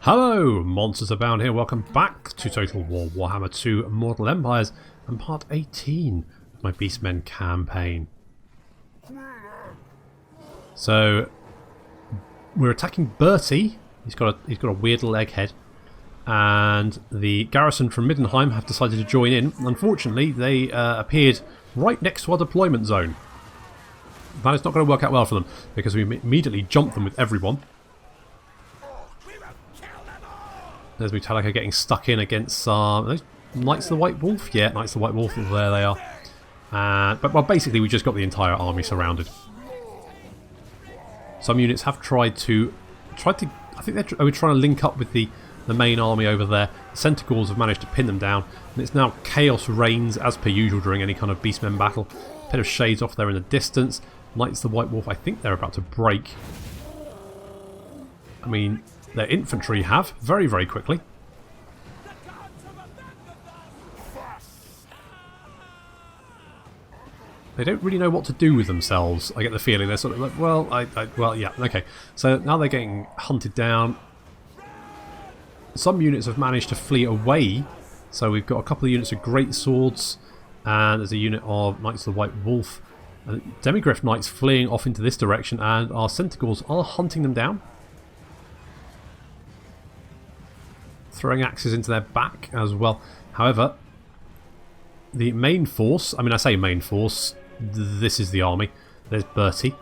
Hello, monsters abound here. Welcome back to Total War Warhammer 2 Mortal Empires and part 18 of my Beastmen campaign. So we're attacking Bertie. He's got a weird leg head, and the garrison from Middenheim have decided to join in. Unfortunately, they appeared right next to our deployment zone. That is not going to work out well for them because we immediately jumped them with everyone. There's Metallica getting stuck in against those Knights of the White Wolf. Yeah, Knights of the White Wolf. There they are. But basically, we just got the entire army surrounded. Some units have tried to. I think they're trying to link up with the main army over there. The Centaurs have managed to pin them down, and it's now chaos reigns as per usual during any kind of Beastmen battle. A bit of shades off there in the distance. Knights of the White Wolf. I think they're about to break. I mean, their infantry have very, very quickly. They don't really know what to do with themselves. I get the feeling they're sort of like, well, well, yeah, okay. So now they're getting hunted down. Some units have managed to flee away. So we've got a couple of units of great swords, and there's a unit of Knights of the White Wolf. Demigryph Knights fleeing off into this direction, and our Centaurs are hunting them down. Throwing axes into their back as well. However, the main force, I mean, I say main force, this is the army. There's Bertie.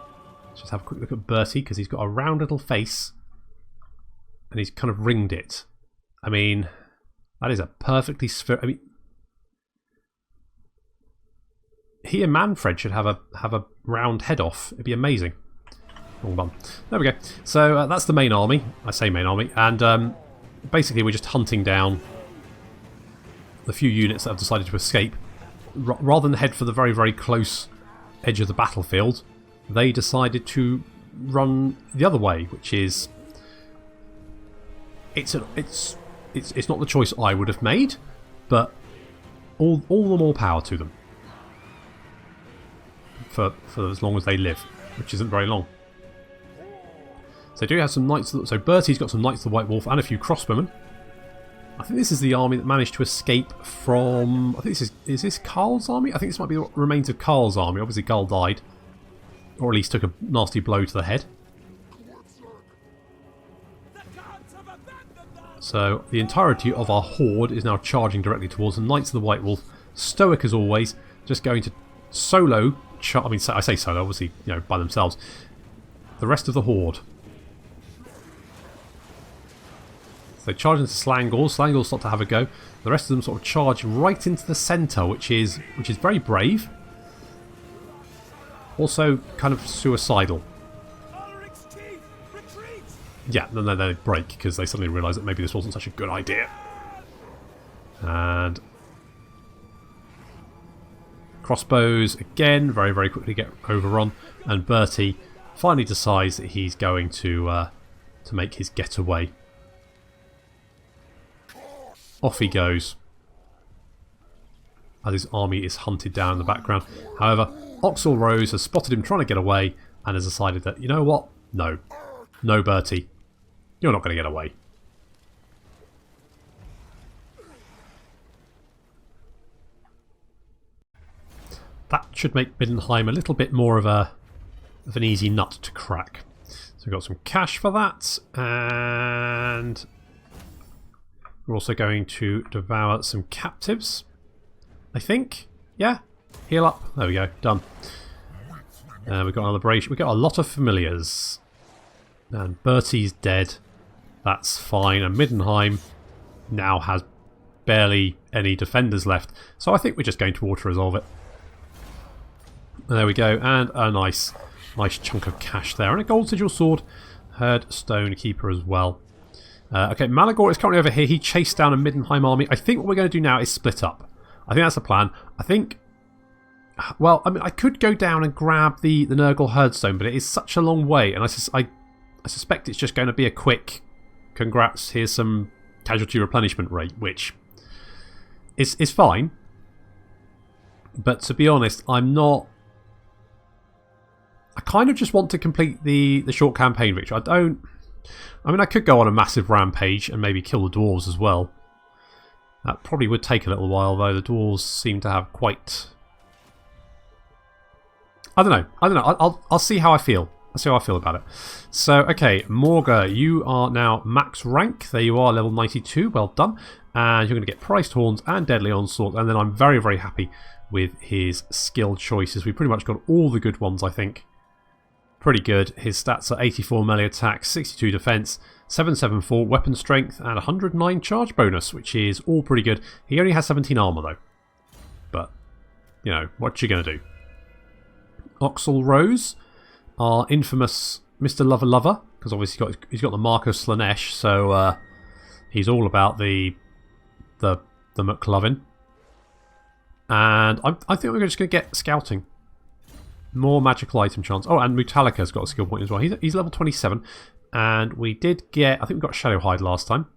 Let's just have a quick look at Bertie, because he's got a round little face and he's kind of ringed it. I mean, that is a perfectly I mean, he and Manfred should have a round head off. It'd be amazing. Wrong one. There we go. So that's the main army. I say main army. And basically, we're just hunting down the few units that have decided to escape. Rather than head for the very, very close edge of the battlefield, they decided to run the other way, which is it's not the choice I would have made, but all the more power to them for as long as they live, which isn't very long. So they do have some knights. So Bertie's got some Knights of the White Wolf and a few crossbowmen. I think this is the army that managed to escape from. I think is this Karl's army? I think this might be the remains of Karl's army. Obviously, Karl died, or at least took a nasty blow to the head. So the entirety of our horde is now charging directly towards the Knights of the White Wolf. Stoic as always, just going to solo. I mean, I say solo, obviously, you know, by themselves. The rest of the horde. So they charge into Slangors. Slangors start to have a go. The rest of them sort of charge right into the centre, which is very brave. Also kind of suicidal. Yeah, then they break because they suddenly realise that maybe this wasn't such a good idea. And crossbows again very, very quickly get overrun, and Bertie finally decides that he's going to make his getaway. Off he goes as his army is hunted down in the background. However, Oxel Rose has spotted him trying to get away and has decided that, you know what? No, Bertie, you're not going to get away. That should make Middenheim a little bit more of an easy nut to crack. So we've got some cash for that, and we're also going to devour some captives, I think. Yeah, heal up. There we go, done. We've got an liberation. We've got a lot of familiars, and Bertie's dead. That's fine. And Middenheim now has barely any defenders left, so I think we're just going to auto-resolve it. There we go, and a nice chunk of cash there, and a gold sigil sword. Herd Stonekeeper as well. Okay, Malagor is currently over here. He chased down a Middenheim army. I think what we're going to do now is split up. I think that's the plan. I think, well, I mean, I could go down and grab the Nurgle Herdstone, but it is such a long way, and I suspect it's just going to be a quick, congrats, here's some casualty replenishment rate, which is fine. But to be honest, I'm not. I kind of just want to complete the short campaign victory. I don't. I mean, I could go on a massive rampage and maybe kill the dwarves as well. That probably would take a little while, though. The dwarves seem to have quite... I don't know. I'll see how I feel. I'll see how I feel about it. So, okay, Morghur, you are now max rank. There you are, level 92. Well done. And you're going to get Priced Horns and Deadly Onslaught. And then I'm very, very happy with his skill choices. We pretty much got all the good ones, I think. Pretty good. His stats are 84 melee attack, 62 defense, 774 weapon strength, and 109 charge bonus, which is all pretty good. He only has 17 armor, though. But, you know, what you going to do? Oxel Rose, our infamous Mr. Lover Lover, because obviously he's got the Mark of Slaanesh, so he's all about the McLovin. And I think we're just going to get scouting. More magical item chance. Oh, and Mutalika's got a skill point as well. He's level 27. And we did get... I think we got Shadowhide last time.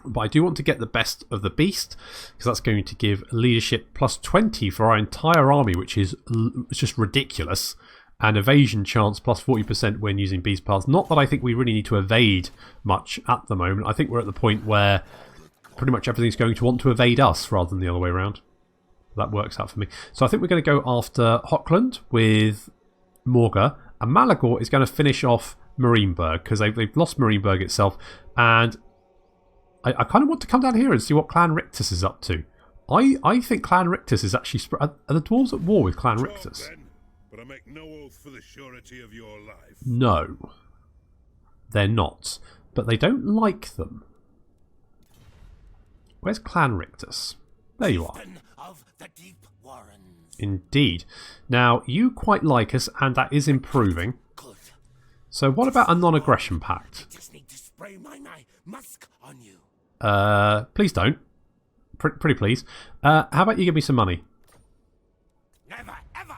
But I do want to get the best of the beast, because that's going to give leadership plus 20 for our entire army, which is just ridiculous. And evasion chance plus 40% when using beast paths. Not that I think we really need to evade much at the moment. I think we're at the point where pretty much everything's going to want to evade us rather than the other way around. That works out for me. So I think we're going to go after Hockland with Morghur. And Malagor is going to finish off Marienburg, because they've lost Marienburg itself. And I kind of want to come down here and see what Clan Rictus is up to. I think Clan Rictus is actually... Are the dwarves at war with Clan Rictus? Ben, but I make no oath for the surety of your life. No. They're not. But they don't like them. Where's Clan Rictus? There you are. Of the deep warrens. Indeed. Now, you quite like us, and that is improving. Good. So what about a non-aggression pact? I just need to spray my musk on you. Please don't. Pretty please. How about you give me some money? Never, ever.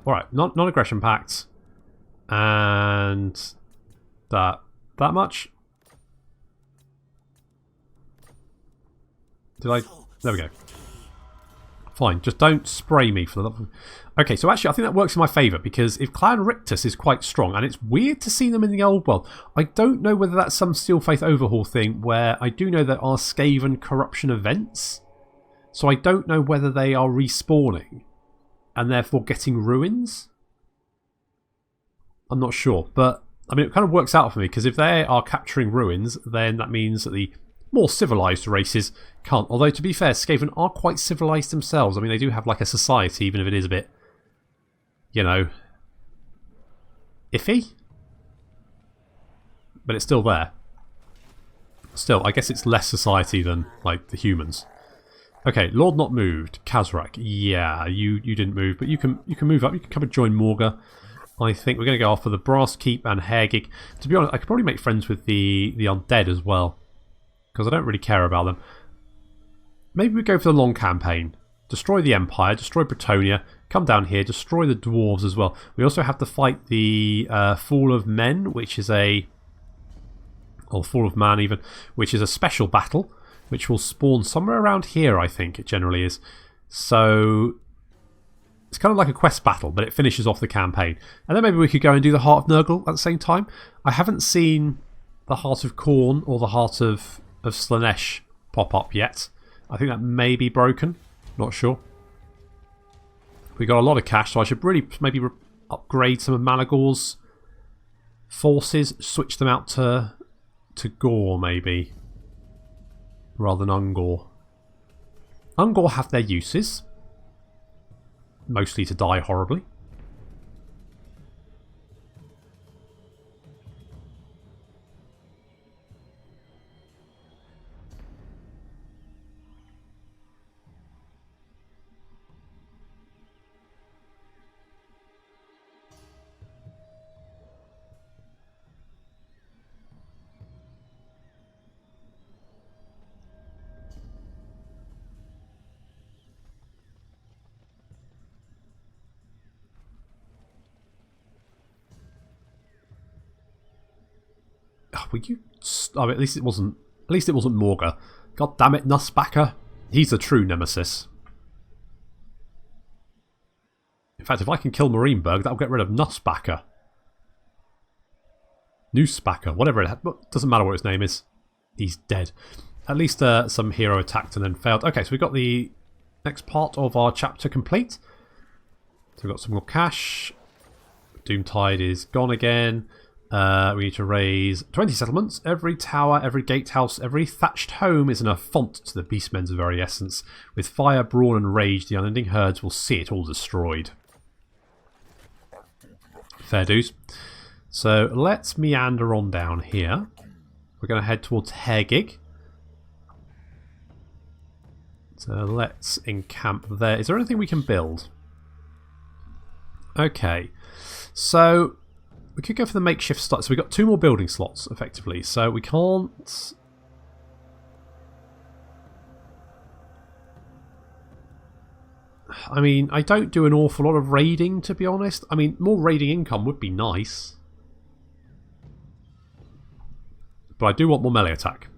Alright, non-aggression pacts. And... that much? Did I... There we go. Fine, just don't spray me for the love of... Okay, so actually I think that works in my favour, because if Clan Rictus is quite strong, and it's weird to see them in the old world, I don't know whether that's some Steel Faith Overhaul thing, where I do know there are Skaven corruption events, so I don't know whether they are respawning, and therefore getting ruins. I'm not sure, but I mean it kind of works out for me, because if they are capturing ruins, then that means that the more civilised races can't. Although, to be fair, Skaven are quite civilised themselves. I mean, they do have like a society, even if it is a bit, you know, iffy. But it's still there. Still, I guess it's less society than, like, the humans. Okay, Lord Not Moved. Kazrak. Yeah, you didn't move, but you can move up. You can come and join Morghur. I think we're going to go off for the Brass Keep and Hairgig. To be honest, I could probably make friends with the Undead as well, because I don't really care about them. Maybe we go for the long campaign. Destroy the Empire, destroy Bretonnia, come down here, destroy the Dwarves as well. We also have to fight the Fall of Men, which is a... or Fall of Man even, which is a special battle, which will spawn somewhere around here, I think it generally is. So... it's kind of like a quest battle, but it finishes off the campaign. And then maybe we could go and do the Heart of Nurgle at the same time. I haven't seen the Heart of Khorne or the Heart of Slaanesh pop up yet. I think that may be broken. Not sure. We got a lot of cash, so I should really maybe upgrade some of Malagor's forces, switch them out to Gore maybe, rather than Ungor. Ungor have their uses, mostly to die horribly. Will you? Oh, at least it wasn't. At least it wasn't Morghur. God damn it, Nussbacker. He's a true nemesis. In fact, if I can kill Marienburg, that'll get rid of Nussbacker. Newspacker, whatever it doesn't matter what his name is. He's dead. At least some hero attacked and then failed. Okay, so we've got the next part of our chapter complete. So we've got some more cash. Doomtide is gone again. We need to raise 20 settlements. Every tower, every gatehouse, every thatched home is an affront to the beastmen's very essence. With fire, brawn and rage, the unending herds will see it all destroyed. Fair dues. So let's meander on down here. We're going to head towards Haregig. So let's encamp there. Is there anything we can build? Okay. So we could go for the makeshift slot. So we've got 2 more building slots, effectively. So we can't... I mean, I don't do an awful lot of raiding, to be honest. I mean, more raiding income would be nice. But I do want more melee attack.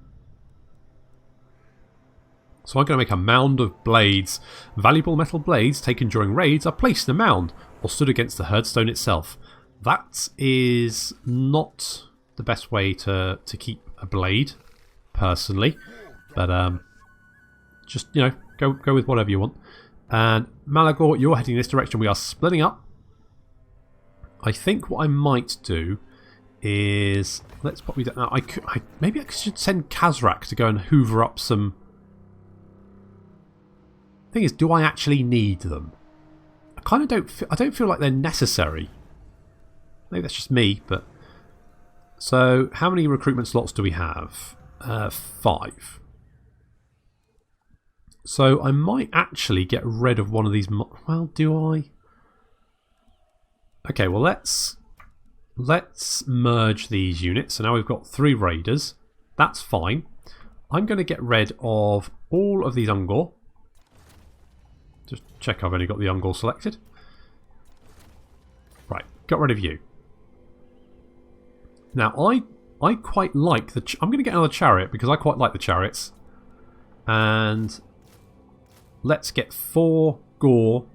So I'm going to make a mound of blades. Valuable metal blades taken during raids are placed in a mound or stood against the herdstone itself. That is not the best way to keep a blade, personally. But just, you know, go with whatever you want. And Malagor, you're heading in this direction. We are splitting up. I think what I might do is... Let's pop you down. Now, maybe I should send Kazrak to go and hoover up some... Thing is, do I actually need them? I kind of don't. I don't feel like they're necessary. Maybe that's just me, but so how many recruitment slots do we have? 5. So I might actually get rid of one of these. Well, do I? Okay. Well, let's merge these units. So now we've got 3 raiders. That's fine. I'm going to get rid of all of these Ungor. Just check I've only got the Ungor selected. Right, got rid of you. Now, I quite like the... I'm going to get another chariot because I quite like the chariots. And let's get 4 Gore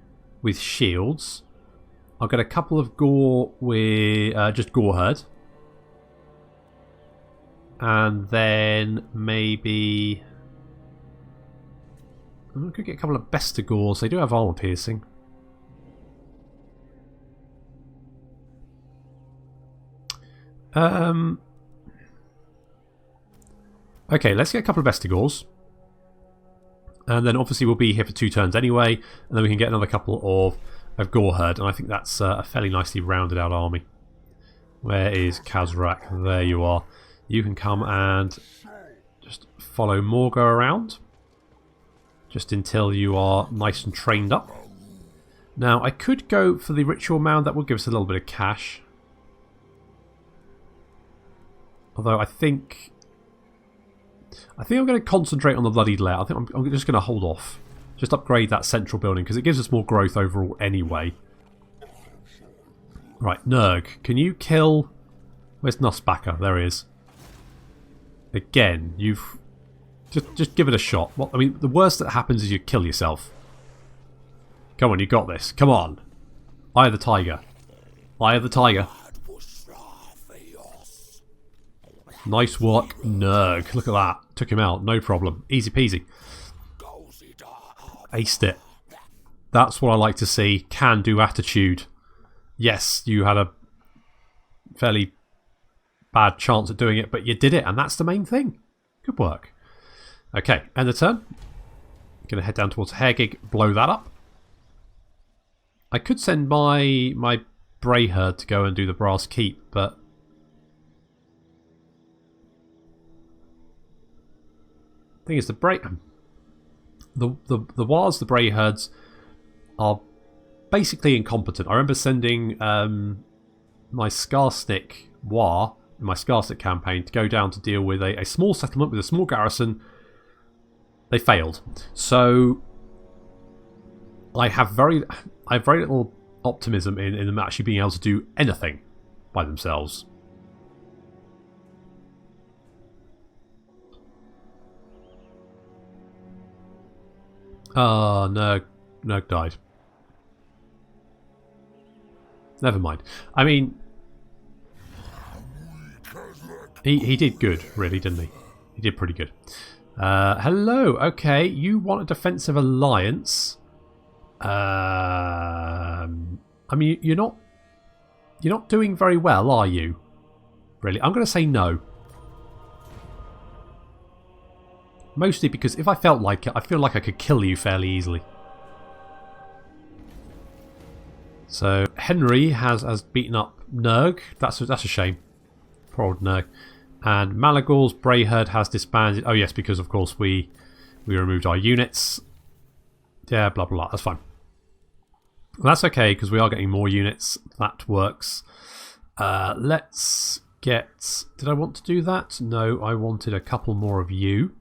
with shields. I'll get a couple of Gore with just Gore herd. And then maybe... I could get a couple of Bestigors. They do have armor piercing. Okay, let's get a couple of Bestigors. And then obviously we'll be here for 2 turns anyway. And then we can get another couple of Gore herd. And I think that's a fairly nicely rounded out army. Where is Kazrak? There you are. You can come and just follow Morghur around. Just until you are nice and trained up. Now, I could go for the ritual mound. That would give us a little bit of cash. Although I think I'm going to concentrate on the bloodied layout. I think I'm just going to hold off. Just upgrade that central building because it gives us more growth overall anyway. Right, Nerg, can you kill... Where's Nussbacker? There he is. Again, you've... Just give it a shot. What, I mean, the worst that happens is you kill yourself. Come on, you got this. Come on. Eye of the Tiger. Eye of the Tiger. Nice work, Nerg. Look at that. Took him out. No problem. Easy peasy. Aced it. That's what I like to see. Can-do attitude. Yes, you had a fairly bad chance at doing it, but you did it, and that's the main thing. Good work. Okay, end the turn. Going to head down towards Haregig, blow that up. I could send my Bray herd to go and do the Brass Keep, but thing is, the Wars, the Bray herds are basically incompetent. I remember sending my Skarsnik War in my Skarsnik campaign to go down to deal with a small settlement with a small garrison. They failed. So I have very little optimism in them actually being able to do anything by themselves. Ah, Nerg died. Never mind. I mean, He did good, really, didn't he? He did pretty good. Hello. Okay, you want a defensive alliance. I mean, you're not doing very well, are you? Really? I'm going to say no. Mostly because if I felt like it, I feel like I could kill you fairly easily. So Henry has beaten up Nurg. That's a shame. Poor old Nurg. And Malagor's Brayherd has disbanded. Oh yes, because of course we removed our units. Yeah, blah blah blah. That's fine. Well, that's okay because we are getting more units. That works. Let's get. Did I want to do that? No, I wanted a couple more of you.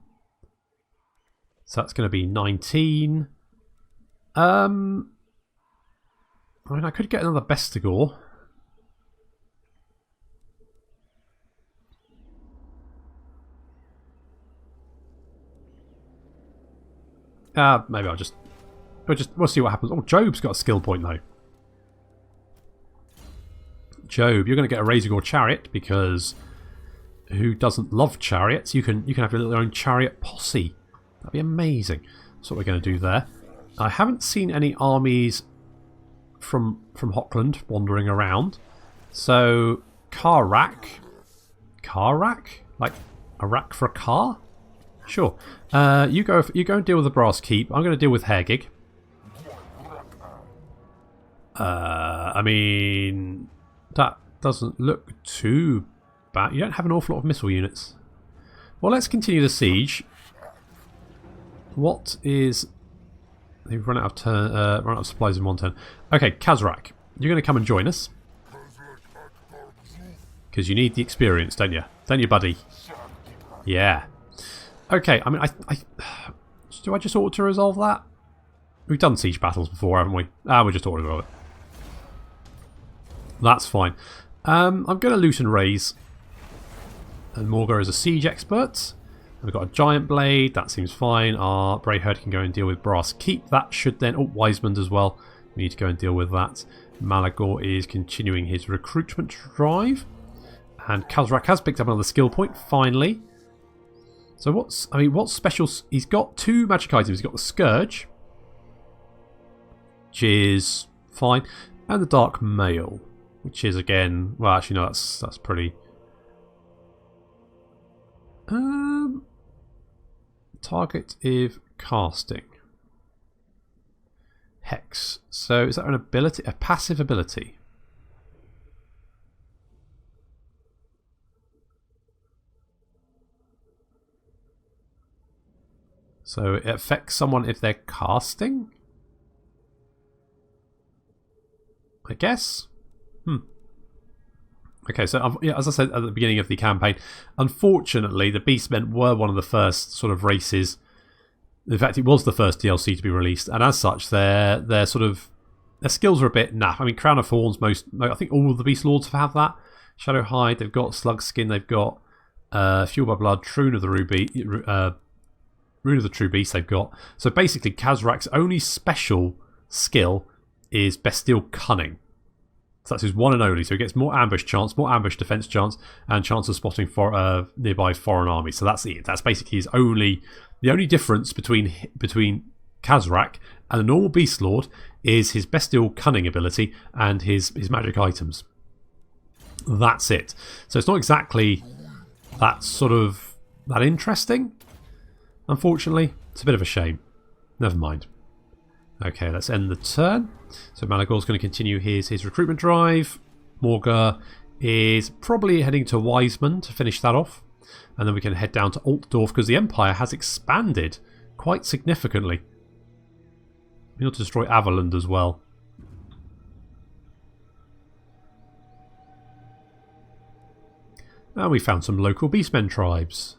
So that's going to be 19. I mean, I could get another Bestigor. Maybe we'll see what happens. Oh, Job's got a skill point though. Job, you're going to get a Razorgore chariot because who doesn't love chariots? You can have your own chariot posse. That'd be amazing. That's what we're going to do there. I haven't seen any armies from Hockland wandering around. So car rack, like a rack for a car. Sure. You go and deal with the Brass Keep. I'm going to deal with Hairgig. I mean, that doesn't look too bad. You don't have an awful lot of missile units. Well, let's continue the siege. What is... They've run out of supplies in one turn. Okay, Kazrak, you're going to come and join us. Because you need the experience, don't you? Don't you, buddy? Yeah. Okay, I mean, do I just auto-resolve that? We've done siege battles before, haven't we? We just auto-resolve it. That's fine. I'm going to loot and raise. And Morghur is a siege expert. We've got a giant blade. That seems fine. Our Brayherd can go and deal with Brass Keep. That should then... Oh, Wisemond as well. We need to go and deal with that. Malagor is continuing his recruitment drive. And Kazrak has picked up another skill point, finally. So what's special? He's got 2 magic items. He's got the Scourge, which is fine, and the Dark Mail, which is again... Well, actually, no, that's pretty... Target is casting. Hex. So is that an ability? A passive ability? So it affects someone if they're casting? I guess? Okay, so yeah, as I said at the beginning of the campaign, unfortunately the Beastmen were one of the first sort of races. In fact, it was the first DLC to be released, and as such, their skills are a bit naff. I mean, Crown of Thorns, I think all of the Beast Lords have that. Shadow Hide, they've got Slug Skin, they've got Fuel by Blood, Rune of the True Beast they've got. So basically, Kazrak's only special skill is Bestial Cunning. So that's his one and only. So he gets more ambush chance, more ambush defense chance, and chance of spotting nearby foreign armies. So that's it. That's basically the only difference between Kazrak and a normal Beast Lord is his Bestial Cunning ability and his magic items. That's it. So it's not exactly that interesting. Unfortunately, it's a bit of a shame. Never mind. Okay, let's end the turn. So Malagor's going to continue his recruitment drive. Morghur is probably heading to Wisemond to finish that off. And then we can head down to Altdorf because the Empire has expanded quite significantly. We need to destroy Averland as well. And we found some local Beastmen tribes.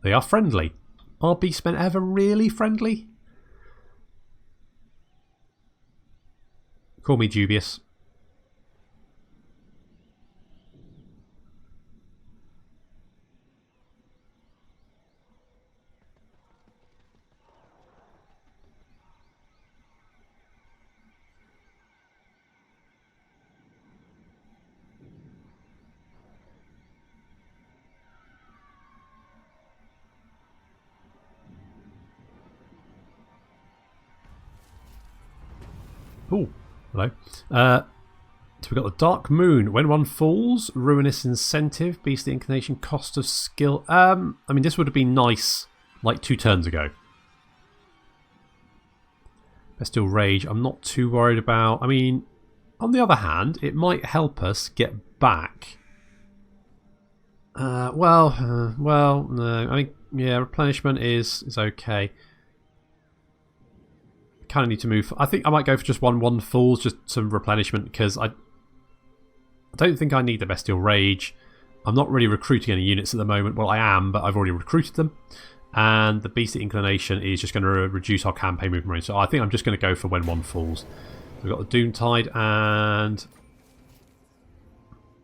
They are friendly. Are Beastmen ever really friendly? Call me dubious. Oh, hello. So we've got the Dark Moon. When one falls, ruinous incentive, beastly inclination, cost of skill. I mean, this would have been nice like 2 turns ago. Bestial Rage, I'm not too worried about. I mean, on the other hand, it might help us get back. Well, no. I mean, yeah, replenishment is okay. Kind of need to move. I think I might go for just one falls, just some replenishment, because I don't think I need the Bestial Rage. I'm not really recruiting any units at the moment. Well, I am, but I've already recruited them. And the Beastly Inclination is just going to reduce our campaign movement range. So I think I'm just going to go for when one falls. We've got the Doontide and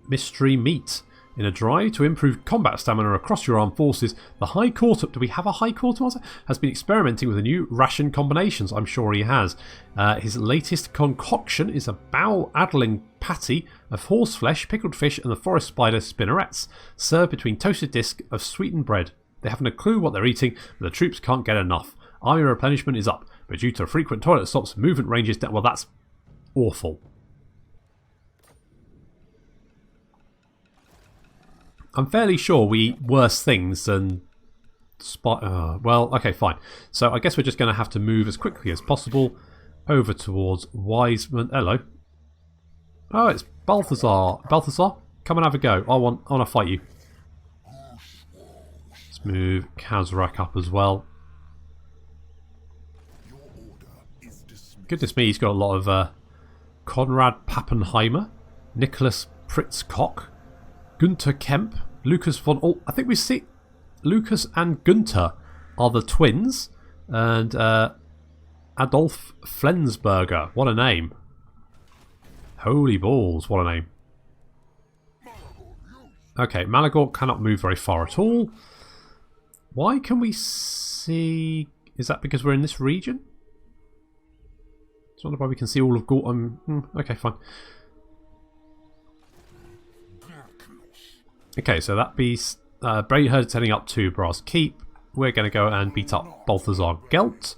Mystery Meat. In a drive to improve combat stamina across your armed forces, the High Court, do we have a High Court Master? Has been experimenting with a new ration combinations. I'm sure he has. His latest concoction is a bowel-addling patty of horseflesh, pickled fish and the forest spider spinnerets, served between toasted discs of sweetened bread. They haven't a clue what they're eating, but the troops can't get enough. Army replenishment is up, but due to frequent toilet stops, movement range is down. Well, that's awful. I'm fairly sure we eat worse things than... well, okay, fine. So I guess we're just going to have to move as quickly as possible over towards Wiseman. Hello. Oh, it's Balthazar. Balthazar, come and have a go. I want to fight you. Let's move Kazrak up as well. Goodness me, he's got a lot of Konrad Pappenheimer, Nicholas Pritzkock, Gunther Kemp, Lucas von... Oh, I think we see... Lucas and Gunther are the twins. And Adolf Flensburger. What a name. Holy balls, what a name. Okay, Malagor cannot move very far at all. Why can we see... Is that because we're in this region? I wonder why we can see all of Gorton. Okay, fine. Okay, so that beast... Brady Herd is heading up to Brass Keep. We're going to go and beat up Balthazar Gelt.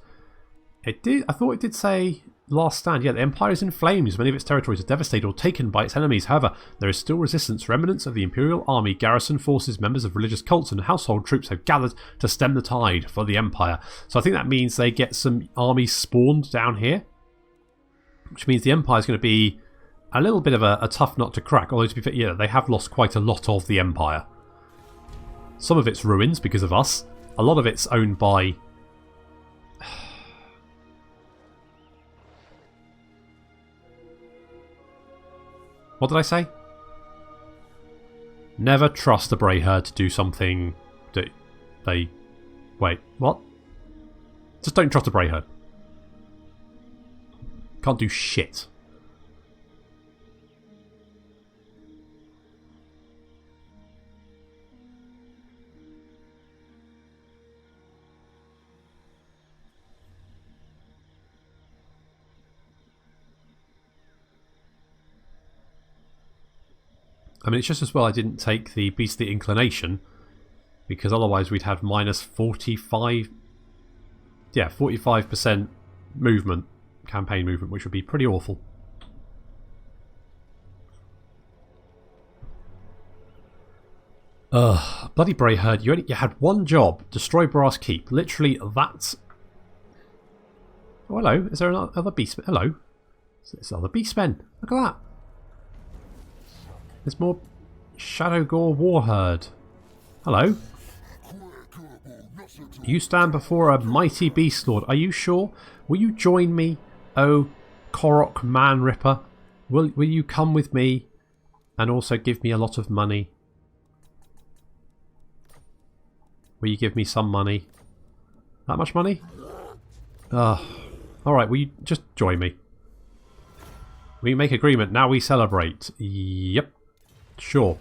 It did... I thought it did say last stand. Yeah, the Empire is in flames. Many of its territories are devastated or taken by its enemies. However, there is still resistance. Remnants of the Imperial Army, garrison forces, members of religious cults and household troops have gathered to stem the tide for the Empire. So I think that means they get some armies spawned down here. Which means the Empire is going to be a little bit of a tough nut to crack. Although, to be fair, yeah, they have lost quite a lot of the Empire. Some of it's ruins because of us. A lot of it's owned by... What did I say? Never trust a Brayherd to do something that they... Wait, what? Just don't trust a Brayherd. Can't do shit. I mean, it's just as well I didn't take the Beastly Inclination, because otherwise we'd have minus 45... Yeah, 45% movement, campaign movement, which would be pretty awful. Bloody Brayherd, you had one job, destroy Brass Keep. Literally, that's... Oh, hello, is there another Beastman? Hello. There's other Beastmen. Look at that. There's more Shadow Gore Warherd. Hello. You stand before a mighty beast lord. Are you sure? Will you join me, oh Korok Man Ripper? Will you come with me and also give me a lot of money? Will you give me some money? That much money? Alright, will you just join me? We make agreement, now we celebrate. Yep. Sure.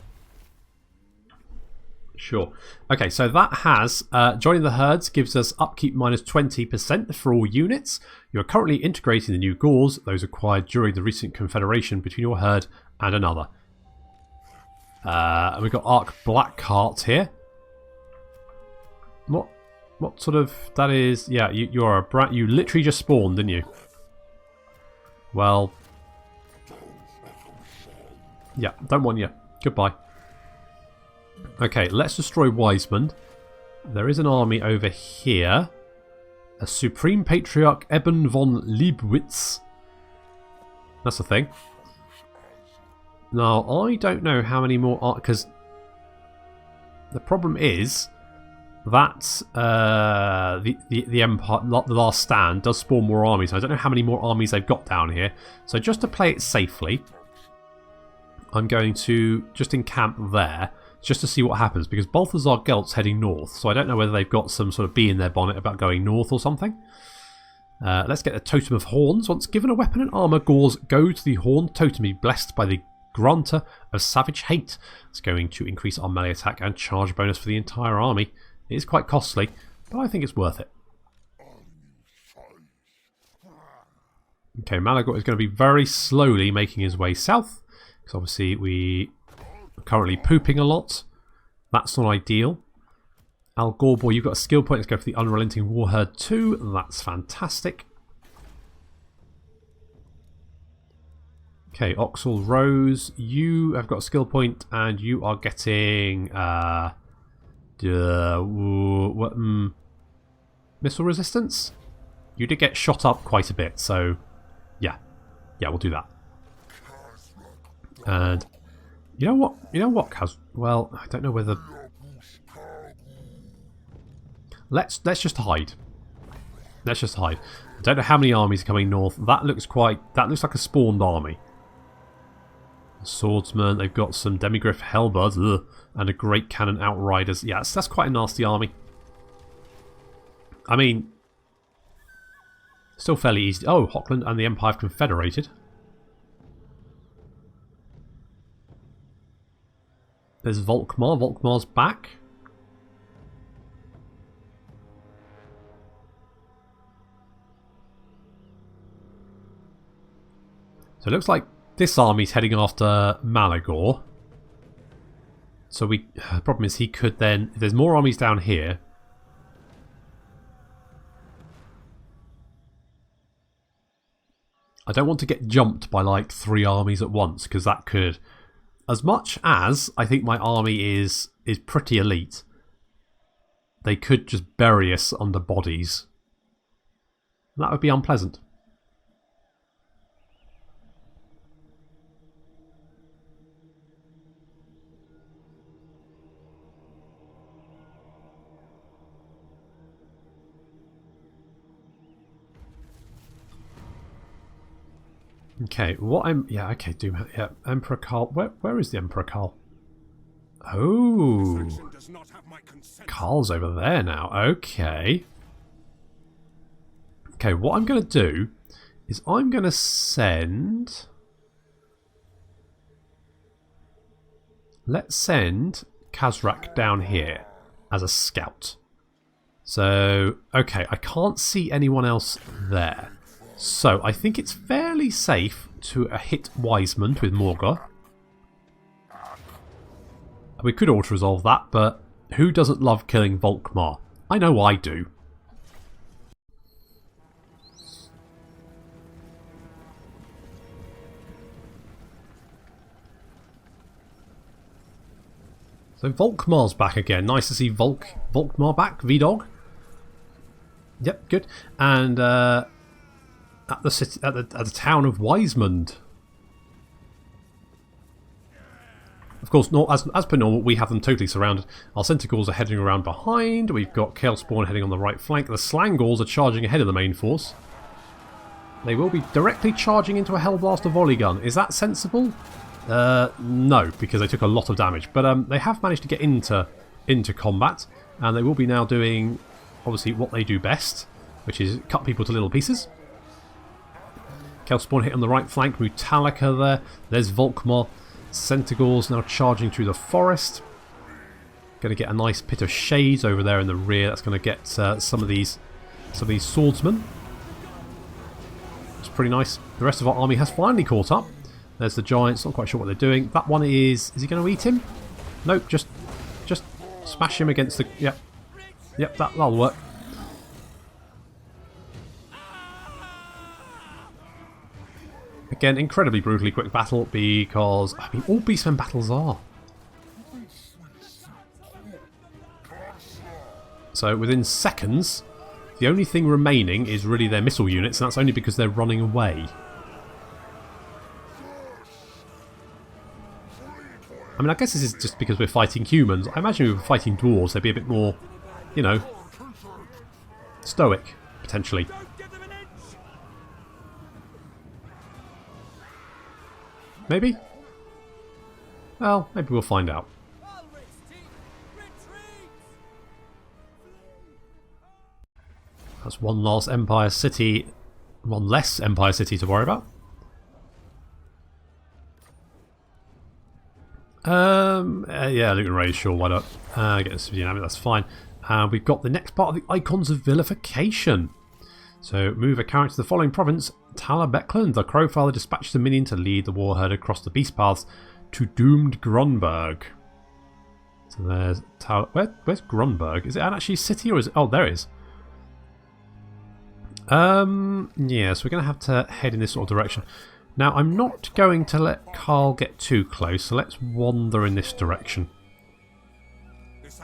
Sure. Okay, so that has... joining the herds gives us upkeep minus 20% for all units. You are currently integrating the new Gauls, those acquired during the recent confederation between your herd and another. And we've got Arc Blackheart here. What sort of... That is... Yeah, you're a brat. You literally just spawned, didn't you? Well... yeah, don't want you. Goodbye. Okay, let's destroy Wiseman. There is an army over here. A Supreme Patriarch Eben von Liebwitz. That's the thing. Now, I don't know how many more... because the problem is that the Empire, the Last Stand, does spawn more armies. I don't know how many more armies they've got down here. So just to play it safely, I'm going to just encamp there, just to see what happens, because Balthazar Gelt's heading north, so I don't know whether they've got some sort of bee in their bonnet about going north or something. Let's get the Totem of Horns. Once given a weapon and armour, Gors go to the Horned Totem, be blessed by the Granter of Savage Hate. It's going to increase our melee attack and charge bonus for the entire army. It is quite costly, but I think it's worth it. Okay, Malagor is going to be very slowly making his way south, because obviously we are currently pooping a lot. That's not ideal. Al Gorbor, you've got a skill point. Let's go for the Unrelenting Warherd 2. That's fantastic. Okay, Oxel Rose, you have got a skill point and you are getting missile resistance. You did get shot up quite a bit, so yeah, we'll do that. And you know what, Kaz? Well, I don't know whether. Let's just hide. Let's just hide. I don't know how many armies are coming north. That looks like a spawned army. Swordsman, they've got some Demigriff Hellbuds, and a Great Cannon Outriders. Yeah, that's quite a nasty army. I mean, still fairly easy. Oh, Hochland and the Empire have confederated. There's Volkmar. Volkmar's back. So it looks like this army's heading after Malagor. So the problem is he could then... If there's more armies down here... I don't want to get jumped by like 3 armies at once, because that could... As much as I think my army is pretty elite, they could just bury us under bodies. That would be unpleasant. Okay, what I'm... Yeah, okay, Doom... Yeah, Emperor Karl... Where is the Emperor Karl? Oh! Karl's over there now. Okay. Okay, what I'm going to do is I'm going to send... Let's send Kazrak down here as a scout. So, okay, I can't see anyone else there. So, I think it's fairly safe to hit Wiseman with Morghur. We could auto-resolve that, but who doesn't love killing Volkmar? I know I do. So Volkmar's back again. Nice to see Volkmar back, V-Dog. Yep, good. And at the city, at the town of Wisemund. Of course, as per normal, we have them totally surrounded. Our Centaurs are heading around behind. We've got Kaelspawn heading on the right flank. The Slangors are charging ahead of the main force. They will be directly charging into a Hellblaster volley gun. Is that sensible? No, because they took a lot of damage. But they have managed to get into combat, and they will be now doing, obviously, what they do best, which is cut people to little pieces. Kaelspawn hit on the right flank. Metallica there. There's Volkmar. Centaurs now charging through the forest. Going to get a nice pit of shades over there in the rear. That's going to get some of these swordsmen. It's pretty nice. The rest of our army has finally caught up. There's the giants. Not quite sure what they're doing. That one is he going to eat him? Nope. Just smash him against the... Yep. That'll work. Again, incredibly brutally quick battle because, I mean, all Beastmen battles are. So within seconds, the only thing remaining is really their missile units, and that's only because they're running away. I mean, I guess this is just because we're fighting humans. I imagine if we were fighting dwarves, they'd be a bit more, you know, stoic, potentially. Maybe? Well, maybe we'll find out. That's one last Empire City, one less Empire City to worry about. Yeah, Luke and Ray, sure, why not? Get this video, that's fine. We've got the next part of the Icons of Vilification. So, move a character to the following province. Talabecland, the Crowfather, dispatches a minion to lead the Warherd across the Beast Paths to doomed Grunberg. So there's where's Grunberg? Is it actually a city or is it? Oh, there it is. Yeah, so we're going to have to head in this sort of direction. Now, I'm not going to let Carl get too close, so let's wander in this direction.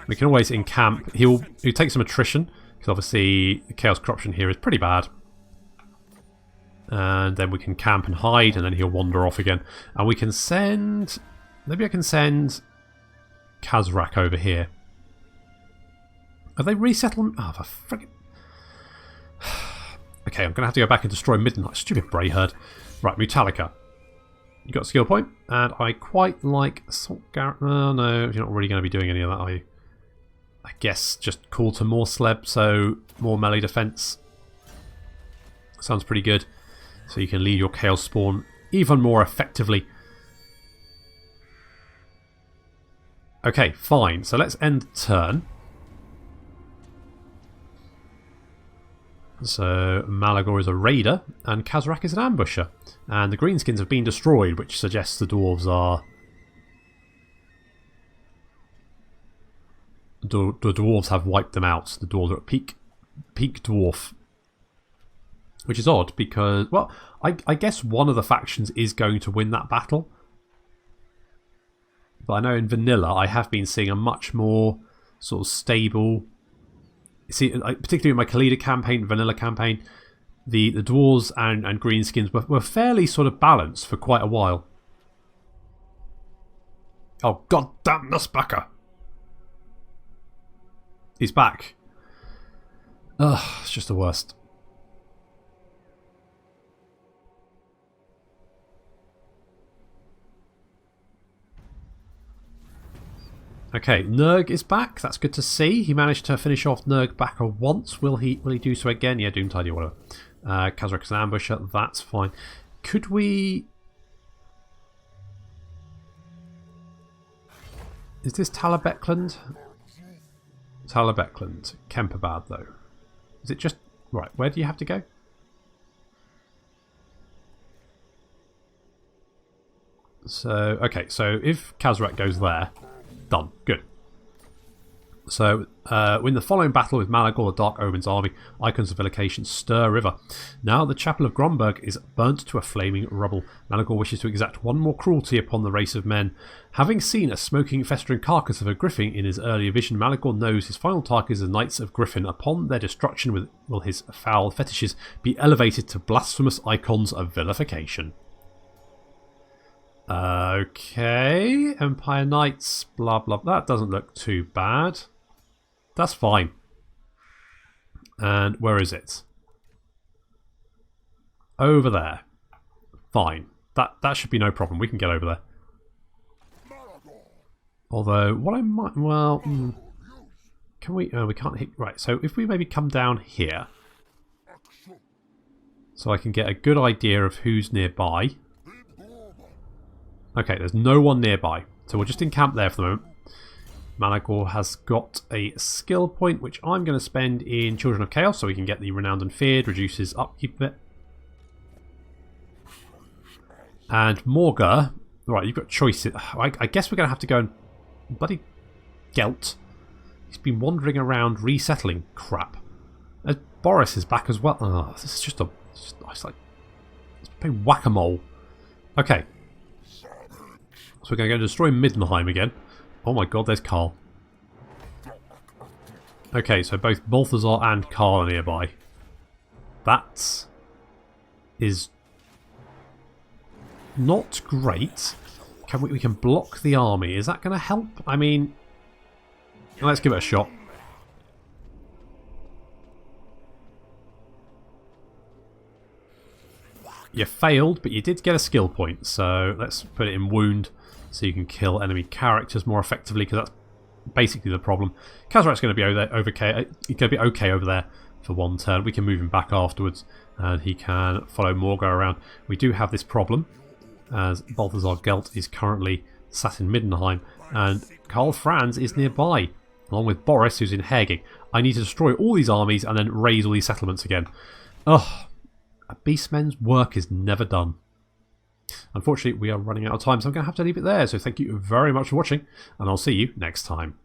We can always encamp. He'll take some attrition, because obviously the Chaos Corruption here is pretty bad. And then we can camp and hide, and then he'll wander off again. And we can send... Maybe I can send Kazrak over here. Have they resettled? Oh, for friggin'... Okay, I'm going to have to go back and destroy Midnight. Stupid Brayherd. Right, Mutalica. You got a skill point, and I quite like Assault Garrett. Oh, no, you're not really going to be doing any of that, are you? I guess just call to more Sleb, so more melee defense. Sounds pretty good. So you can lead your Chaos Spawn even more effectively. Okay, fine. So let's end the turn. So Malagor is a raider and Kazrak is an ambusher. And the greenskins have been destroyed, which suggests the dwarves are... The dwarves have wiped them out. The dwarves are at peak dwarf. Which is odd because, well, I guess one of the factions is going to win that battle. But I know in vanilla I have been seeing a much more sort of stable... See, particularly in my Khalida campaign, vanilla campaign, the dwarves and greenskins were fairly sort of balanced for quite a while. Oh, goddamn Nussbacker! He's back. Ugh, it's just the worst. Okay, Nurg is back. That's good to see. He managed to finish off Nurg Backer once. Will he do so again? Yeah, Doom Tidy, whatever. Kazrak is an ambusher. That's fine. Could we... Is this Talabecland? Talabecland. Kemperbad, though. Is it just... Right, where do you have to go? So, okay, so if Kazrak goes there... Done. Good. So, win the following battle with Malagor, the Dark Omen's army. Icons of Vilification, Stir River. Now the Chapel of Grunberg is burnt to a flaming rubble. Malagor wishes to exact one more cruelty upon the race of men. Having seen a smoking, festering carcass of a griffin in his earlier vision, Malagor knows his final target is the Knights of Griffin. Upon their destruction will his foul fetishes be elevated to blasphemous icons of vilification. Okay, Empire Knights, blah blah. That doesn't look too bad. That's fine. And where is it? Over there. Fine. That should be no problem. We can get over there. Although, what I might... Well... Can we... we can't hit... Right, so if we maybe come down here... So I can get a good idea of who's nearby... Okay, there's no one nearby, so we'll just encamp there for the moment. Malagor has got a skill point, which I'm going to spend in Children of Chaos, so we can get the Renowned and Feared, reduces upkeep a bit. And Morghur, right, you've got choices. I guess we're going to have to go and... Bloody Gelt. He's been wandering around resettling crap. Boris is back as well. Oh, this is just a... It's like... It's playing whack-a-mole. Okay. So we're going to go destroy Middenheim again. Oh my god, there's Karl. Okay, so both Balthazar and Karl are nearby. That is not great. We can block the army. Is that going to help? I mean, let's give it a shot. You failed, but you did get a skill point, so let's put it in wound so you can kill enemy characters more effectively, because that's basically the problem. Kazarak's going to be okay over there for one turn. We can move him back afterwards, and he can follow Morghur around. We do have this problem, as Balthazar Gelt is currently sat in Middenheim, and Karl Franz is nearby, along with Boris, who's in Heging. I need to destroy all these armies and then raise all these settlements again. Ugh. A beastman's work is never done. Unfortunately, we are running out of time, so I'm going to have to leave it there. So thank you very much for watching, and I'll see you next time.